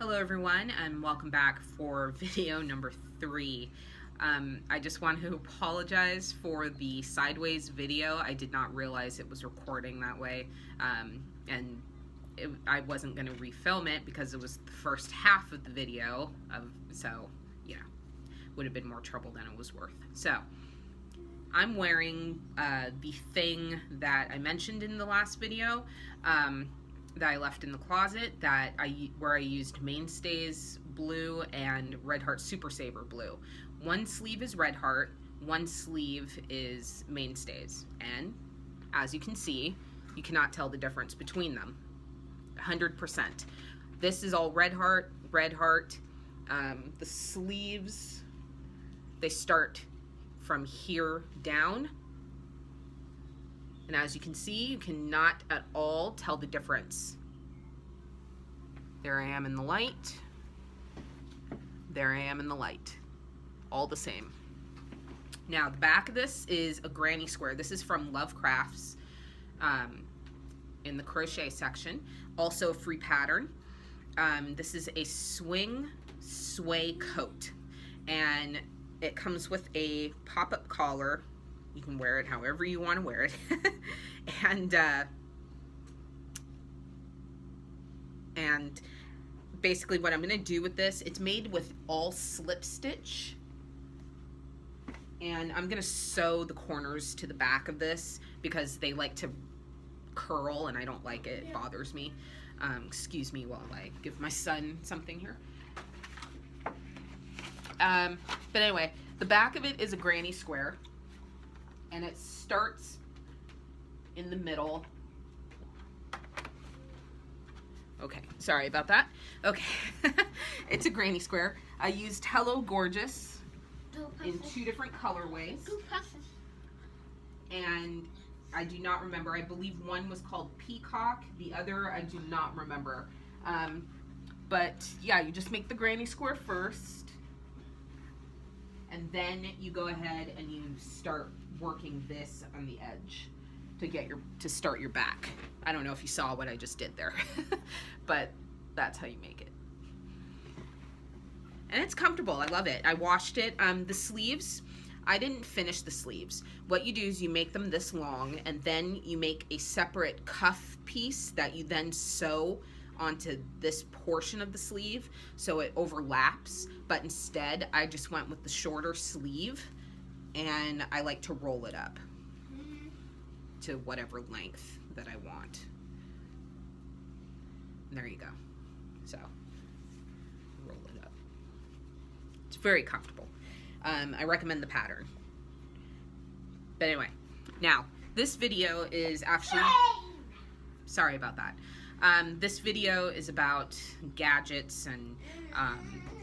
Hello everyone and welcome back for video number 3. I just want to apologize for the sideways video. I did not realize it was recording that way, and I wasn't going to refilm it because it was the first half of the video, so yeah, would have been more trouble than it was worth. So I'm wearing the thing that I mentioned in the last video, that I left in the closet, where I used Mainstays blue and Red Heart Super Saver blue. One sleeve is Red Heart, one sleeve is Mainstays, and as you can see, you cannot tell the difference between them. 100%. This is all Red Heart. The sleeves, they start from here down. And as you can see, you cannot at all tell the difference. There I am in the light. There I am in the light. All the same. Now, the back of this is a granny square. This is from Love Crafts in the crochet section. Also a free pattern. This is a sway coat. And it comes with a pop-up collar. You can wear it however you want to wear it. and basically what I'm going to do with this, it's made with all slip stitch. And I'm going to sew the corners to the back of this because they like to curl and I don't like it. It bothers me. Excuse me while I give my son something here. But anyway, the back of it is a granny square. And it starts in the middle. Okay, sorry about that. Okay, it's a granny square. I used Hello Gorgeous in 2 different colorways. And I do not remember. I believe one was called Peacock. The other, I do not remember. But yeah, you just make the granny square first. And then you go ahead and you start working this on the edge to start your back. I don't know if you saw what I just did there, but that's how you make it. And it's comfortable. I love it. I washed it. The sleeves, I didn't finish the sleeves. What you do is you make them this long, and then you make a separate cuff piece that you then sew onto this portion of the sleeve so it overlaps. But instead, I just went with the shorter sleeve, and I like to roll it up to whatever length that I want. And there you go. So, roll it up. It's very comfortable. I recommend the pattern. But anyway, now, this video is actually... Sorry about that. This video is about gadgets and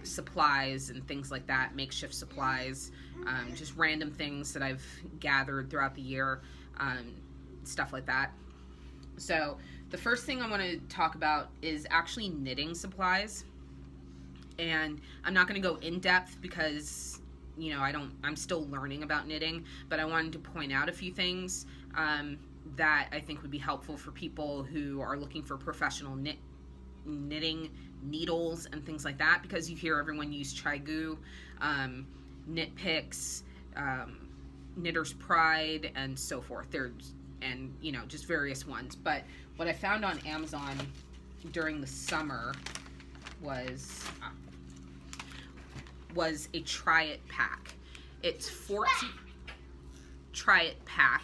supplies and things like that, makeshift supplies, just random things that I've gathered throughout the year, stuff like that. So the first thing I want to talk about is actually knitting supplies. And I'm not going to go in depth because, you know, I'm still learning about knitting, but I wanted to point out a few things that I think would be helpful for people who are looking for professional knitting needles and things like that, because you hear everyone use Chai-Goo, Knit Picks, Knitter's Pride, and so forth. And you know, just various ones. But what I found on Amazon during the summer was a Try It pack. It's 14 Try It pack,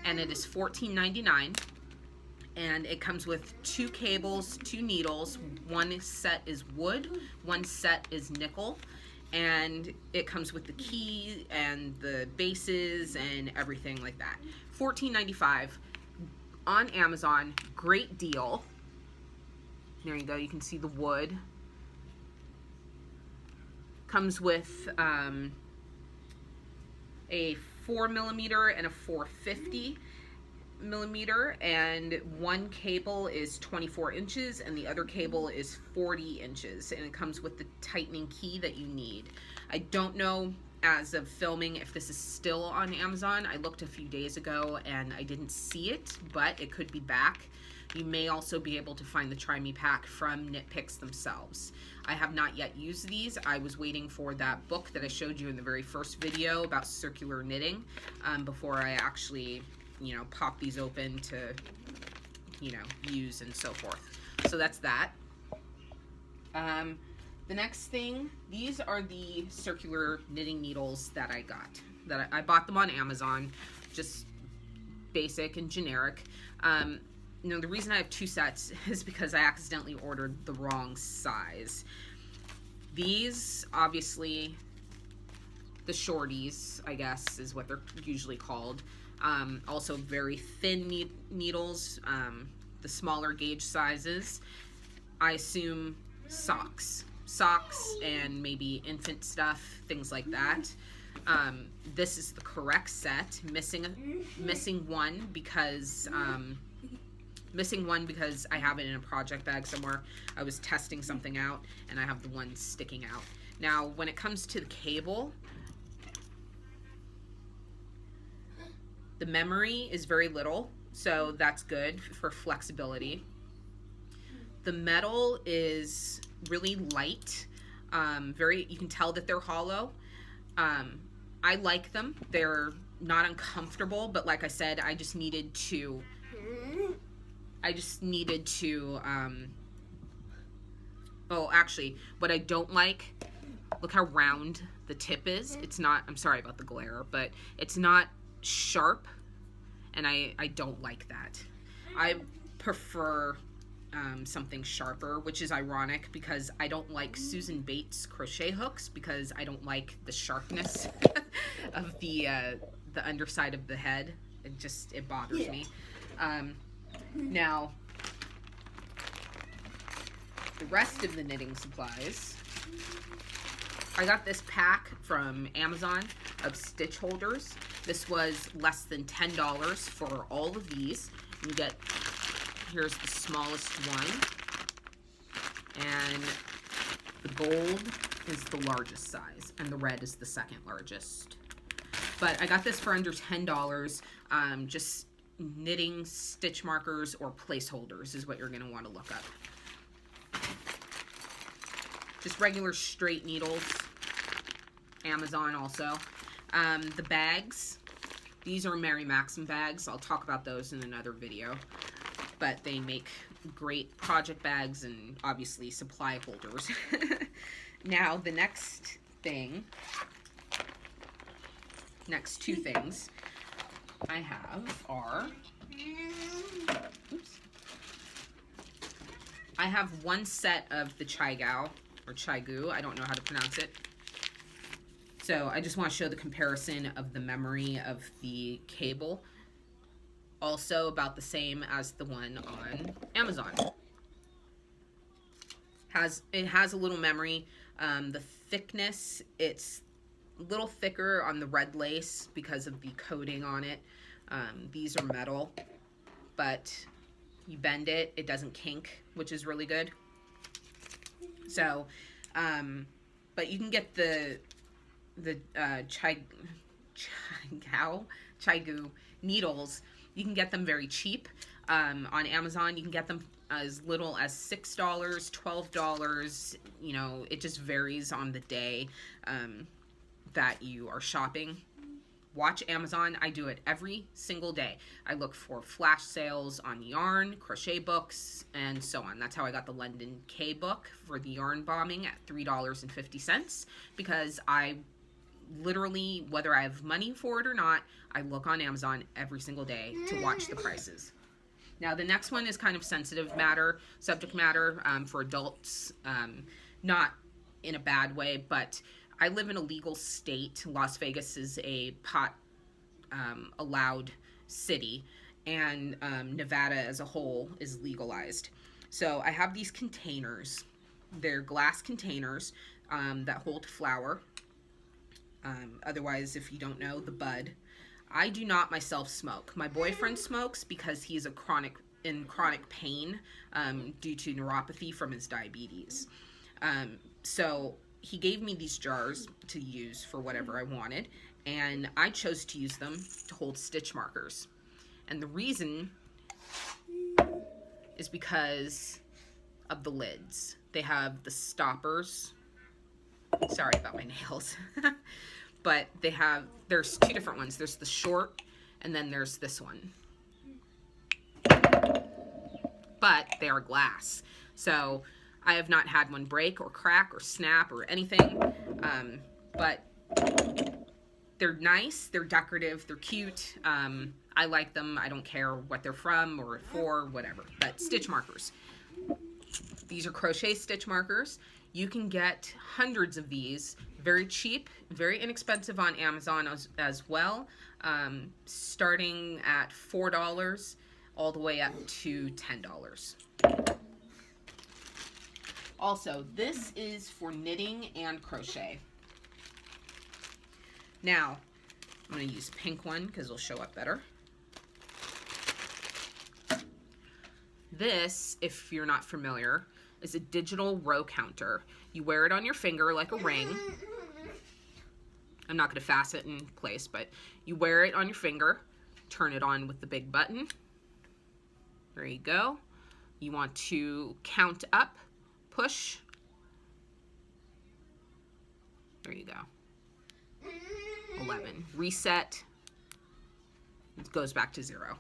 and it is $14.99. And it comes with 2 cables, 2 needles. One set is wood, one set is nickel, and it comes with the key and the bases and everything like that. $14.95 on Amazon. Great deal. There you go. You can see the wood. Comes with a 4mm and a 450 millimeter, and one cable is 24 inches and the other cable is 40 inches, and it comes with the tightening key that you need. I don't know as of filming if this is still on Amazon. I looked a few days ago and I didn't see it, but it could be back. You may also be able to find the Try Me pack from Knit Picks themselves. I have not yet used these. I was waiting for that book that I showed you in the very first video about circular knitting before I actually, you know, pop these open to, you know, use and so forth. So that's that. The next thing, these are the circular knitting needles that I got. I bought them on Amazon, just basic and generic. You know, the reason I have 2 sets is because I accidentally ordered the wrong size. These, obviously, the shorties, I guess, is what they're usually called. Also very thin needles, the smaller gauge sizes. I assume socks and maybe infant stuff, things like that. This is the correct set. Missing one because I have it in a project bag somewhere. I was testing something out and I have the one sticking out. Now, when it comes to the cable, the memory is very little, so that's good for flexibility. The metal is really light, you can tell that they're hollow. I like them. They're not uncomfortable, but like I said, I just needed to oh, actually, what I don't like, look how round the tip is. It's not, I'm sorry about the glare, but it's not sharp, and I don't like that. I prefer something sharper, which is ironic because I don't like Susan Bates crochet hooks because I don't like the sharpness of the underside of the head. It bothers me. Now, the rest of the knitting supplies, I got this pack from Amazon of stitch holders. This was less than $10 for all of these. You get, here's the smallest one, and the gold is the largest size, and the red is the second largest. But I got this for under $10, just knitting stitch markers or placeholders is what you're going to want to look up. Just regular straight needles, Amazon also. The bags, these are Mary Maxim bags. I'll talk about those in another video. But they make great project bags and obviously supply holders. Now the next two things I have are, I have one set of the Chaigao or Chaigu, I don't know how to pronounce it. So I just want to show the comparison of the memory of the cable. Also about the same as the one on Amazon. It has a little memory. The thickness, it's a little thicker on the red lace because of the coating on it. These are metal, but you bend it, it doesn't kink, which is really good. So, but you can get the Chaigu needles. You can get them very cheap on Amazon. You can get them as little as $6, $12. You know, it just varies on the day that you are shopping. Watch Amazon. I do it every single day. I look for flash sales on yarn, crochet books, and so on. That's how I got the London K book for the yarn bombing at $3.50, because I literally, whether I have money for it or not, I look on Amazon every single day to watch the prices. Now the next one is kind of sensitive subject matter for adults, not in a bad way, but I live in a legal state. Las Vegas is a pot allowed city, and Nevada as a whole is legalized. So I have these containers. They're glass containers that hold flour. Otherwise, if you don't know, the bud. I do not myself smoke. My boyfriend smokes because he is in chronic pain due to neuropathy from his diabetes. So he gave me these jars to use for whatever I wanted, and I chose to use them to hold stitch markers. And the reason is because of the lids. They have the stoppers. Sorry about my nails. But there's two different ones. There's the short, and then there's this one. But they are glass. So I have not had one break or crack or snap or anything. But they're nice, they're decorative, they're cute. I like them. I don't care what they're from or for, whatever. But stitch markers. These are crochet stitch markers. You can get hundreds of these, very cheap, very inexpensive on Amazon as well, starting at $4 all the way up to $10. Also, this is for knitting and crochet. Now, I'm going to use a pink one because it'll show up better. This, if you're not familiar, is a digital row counter. You wear it on your finger like a ring. I'm not going to fasten it in place, but you wear it on your finger, turn it on with the big button. There you go. You want to count up, push. There you go. 11. Reset. It goes back to 0.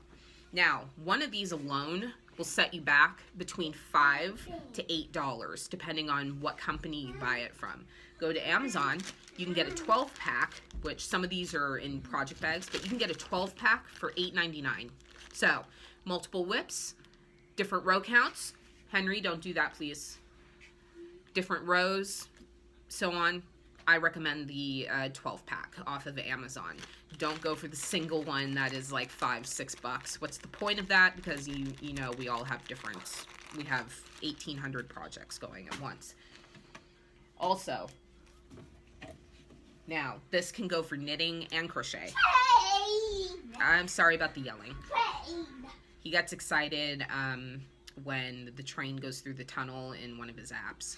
Now, one of these alone will set you back between $5 to $8, depending on what company you buy it from. Go to Amazon. You can get a 12-pack, which some of these are in project bags, but you can get a 12-pack for $8.99. So, multiple whips, different row counts. Henry, don't do that, please. Different rows, so on. I recommend the 12-pack off of Amazon. Don't go for the single one that is like $5, $6. What's the point of that? Because you know we all have different. We have 1,800 projects going at once. Also, now this can go for knitting and crochet. I'm sorry about the yelling. He gets excited when the train goes through the tunnel in one of his apps.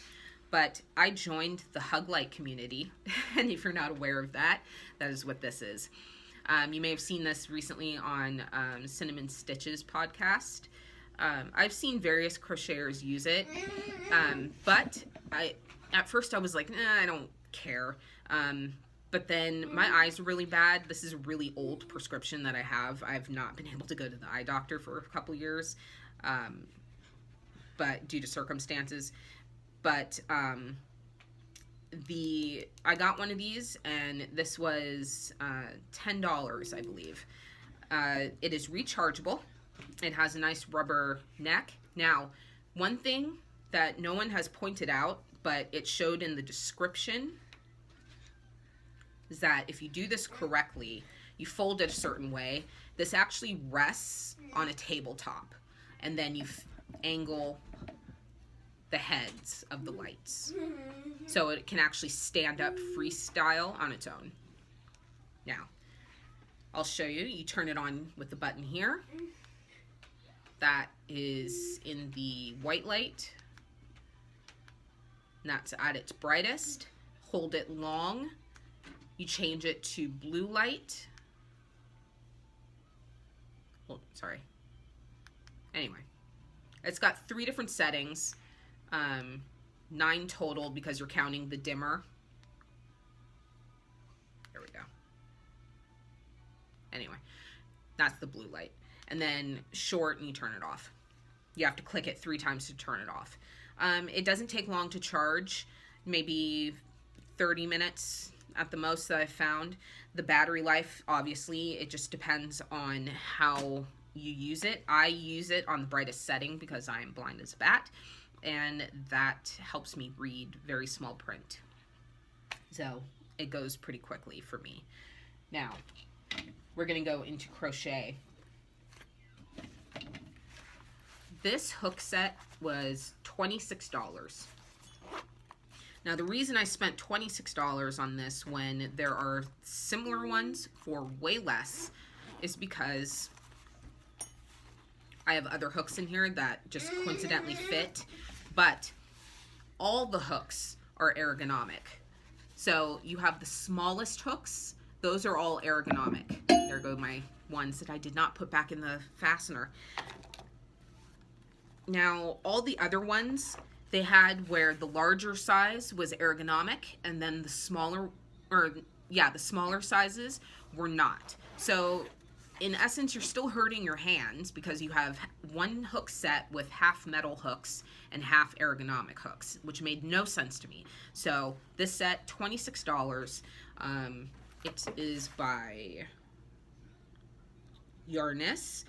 But I joined the Hug Light community, and if you're not aware of that, that is what this is. You may have seen this recently on Cinnamon Stitches podcast. I've seen various crocheters use it, but at first I was like, nah, I don't care. But then my eyes are really bad. This is a really old prescription that I have. I've not been able to go to the eye doctor for a couple years, but due to circumstances. But I got one of these, and this was $10, I believe. It is rechargeable. It has a nice rubber neck. Now, one thing that no one has pointed out, but it showed in the description, is that if you do this correctly, you fold it a certain way. This actually rests on a tabletop, and then you angle the heads of the lights. So it can actually stand up freestyle on its own. Now, I'll show you. You turn it on with the button here. That is in the white light. And that's at its brightest. Hold it long. You change it to blue light. Sorry. Anyway, it's got 3 different settings. 9 total because you're counting the dimmer. There we go. Anyway, that's the blue light. And then short, and you turn it off. You have to click it 3 times to turn it off. It doesn't take long to charge, maybe 30 minutes at the most that I've found. The battery life, obviously, it just depends on how you use it. I use it on the brightest setting because I am blind as a bat, and that helps me read very small print. So it goes pretty quickly for me. Now, we're going to go into crochet. This hook set was $26. Now, the reason I spent $26 on this when there are similar ones for way less is because I have other hooks in here that just coincidentally fit, but all the hooks are ergonomic. So you have the smallest hooks, those are all ergonomic. There go my ones that I did not put back in the fastener. Now, all the other ones, they had where the larger size was ergonomic, and then the smaller, the smaller sizes were not. So, in essence, you're still hurting your hands because you have one hook set with half metal hooks and half ergonomic hooks, which made no sense to me. So, this set, $26. It is by Yarnis,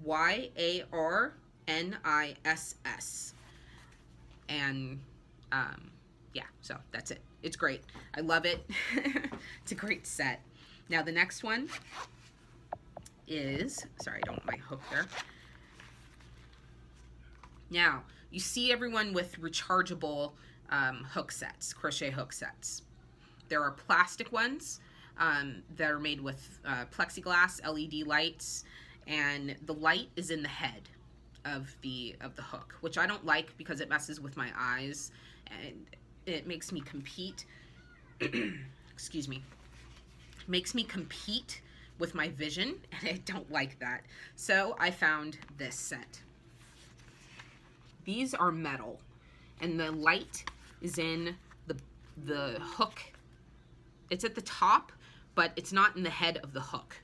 Yarniss. And yeah, so that's it. It's great. I love it. It's a great set. Now the next one is, sorry, I don't want my hook there. Now, you see everyone with rechargeable hook sets, crochet hook sets. There are plastic ones that are made with plexiglass, LED lights, and the light is in the head of the hook, which I don't like because it messes with my eyes and it makes me compete. Excuse me. Makes me compete with my vision, and I don't like that. So I found this set. These are metal, and the light is in the hook. It's at the top, but it's not in the head of the hook.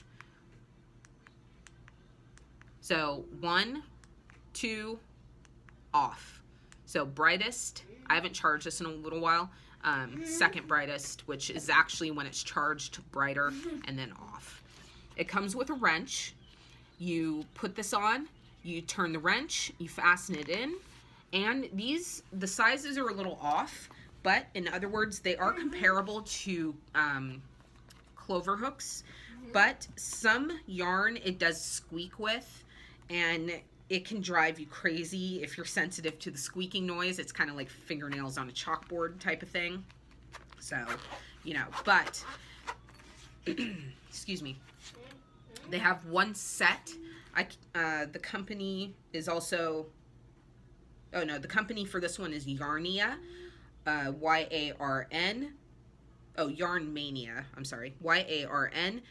So 1, 2, off. So brightest, I haven't charged this in a little while. Second brightest, which is actually when it's charged, brighter, and then off. It comes with a wrench. You put this on, you turn the wrench, you fasten it in, and the sizes are a little off, but in other words, they are comparable to clover hooks, but some yarn it does squeak with, and it can drive you crazy if you're sensitive to the squeaking noise. It's kind of like fingernails on a chalkboard type of thing. So, you know, but, excuse me, they have one set. The company is also, oh no, the company for this one is Yarnia, Y-A-R-N, oh, Yarn Mania, I'm sorry, Y-A-R-N-M-A-N-I-A.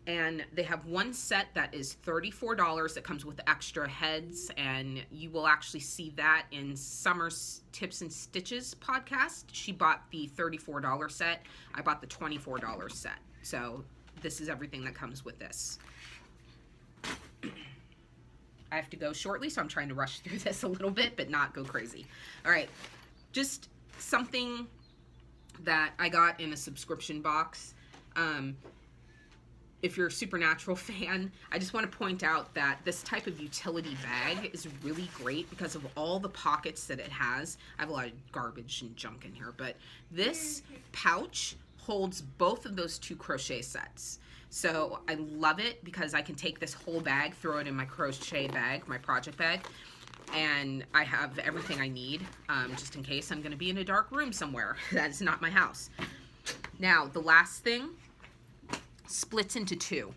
And they have one set that is $34 that comes with extra heads, and you will actually see that in Summer's Tips and Stitches podcast. She bought the $34 set. I bought the $24 set. So this is everything that comes with this. I have to go shortly, so I'm trying to rush through this a little bit, but not go crazy. All right, just something that I got in a subscription box. If you're a Supernatural fan, I just want to point out that this type of utility bag is really great because of all the pockets that it has. I have a lot of garbage and junk in here, but this pouch holds both of those two crochet sets. So I love it because I can take this whole bag, throw it in my crochet bag, my project bag, and I have everything I need just in case I'm going to be in a dark room somewhere. That's not my house. Now, the last thing splits into two.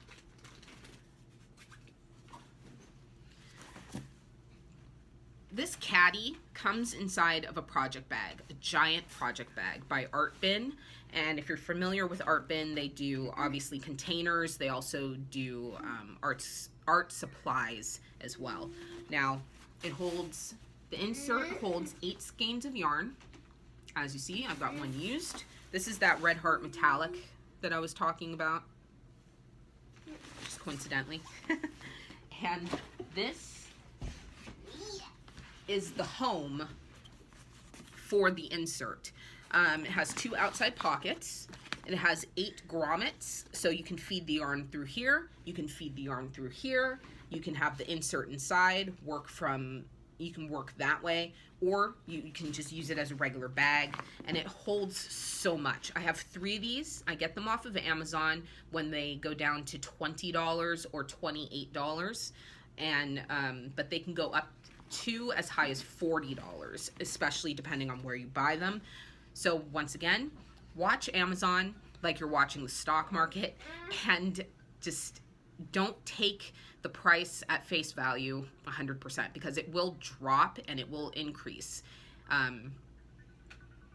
This caddy comes inside of a project bag, a giant project bag by Art Bin. And if you're familiar with Art Bin, they do obviously containers. They also do art supplies as well. Now, the insert holds 8 skeins of yarn. As you see, I've got one used. This is that Red Heart metallic that I was talking about, just coincidentally. And this is the home for the insert. It has 2 outside pockets. It has 8 grommets, so you can feed the yarn through here. You can feed the yarn through here. You can have the insert inside, you can work that way, or you can just use it as a regular bag, and it holds so much. I have 3 of these. I get them off of Amazon when they go down to $20 or $28, and but they can go up to as high as $40, especially depending on where you buy them. So once again, watch Amazon like you're watching the stock market, and just don't take the price at face value 100%, because it will drop and it will increase. And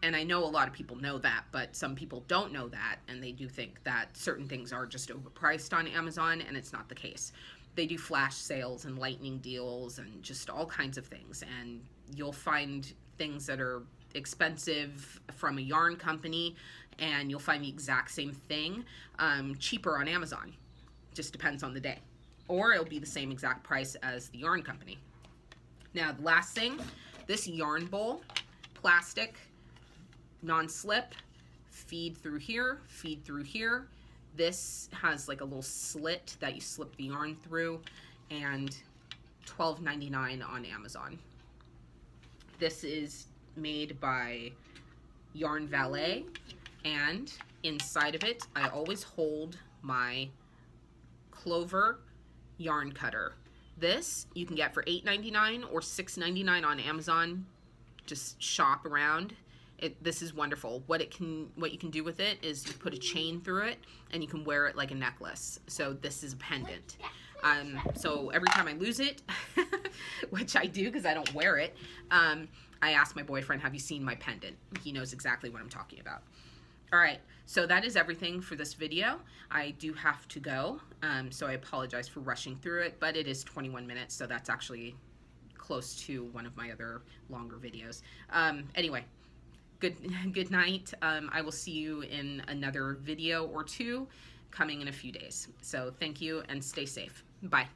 I know a lot of people know that, but some people don't know that, and they do think that certain things are just overpriced on Amazon, and it's not the case. they do flash sales and lightning deals and just all kinds of things. And you'll find things that are expensive from a yarn company, and you'll find the exact same thing cheaper on Amazon. Just depends on the day. Or it'll be the same exact price as the yarn company. Now, the last thing, this yarn bowl, plastic, non-slip, feed through here, feed through here. This has like a little slit that you slip the yarn through, and $12.99 on Amazon. This is made by Yarn Valet, and inside of it I always hold my Clover yarn cutter. This you can get for $8.99 or $6.99 on Amazon. Just shop around. This is wonderful. What you can do with it is you put a chain through it and you can wear it like a necklace. So this is a pendant. So every time I lose it, which I do because I don't wear it, I ask my boyfriend, have you seen my pendant? He knows exactly what I'm talking about. All right, so that is everything for this video. I do have to go, so I apologize for rushing through it, but it is 21 minutes, so that's actually close to one of my other longer videos. Anyway, good night. I will see you in another video or two coming in a few days. So thank you and stay safe. Bye.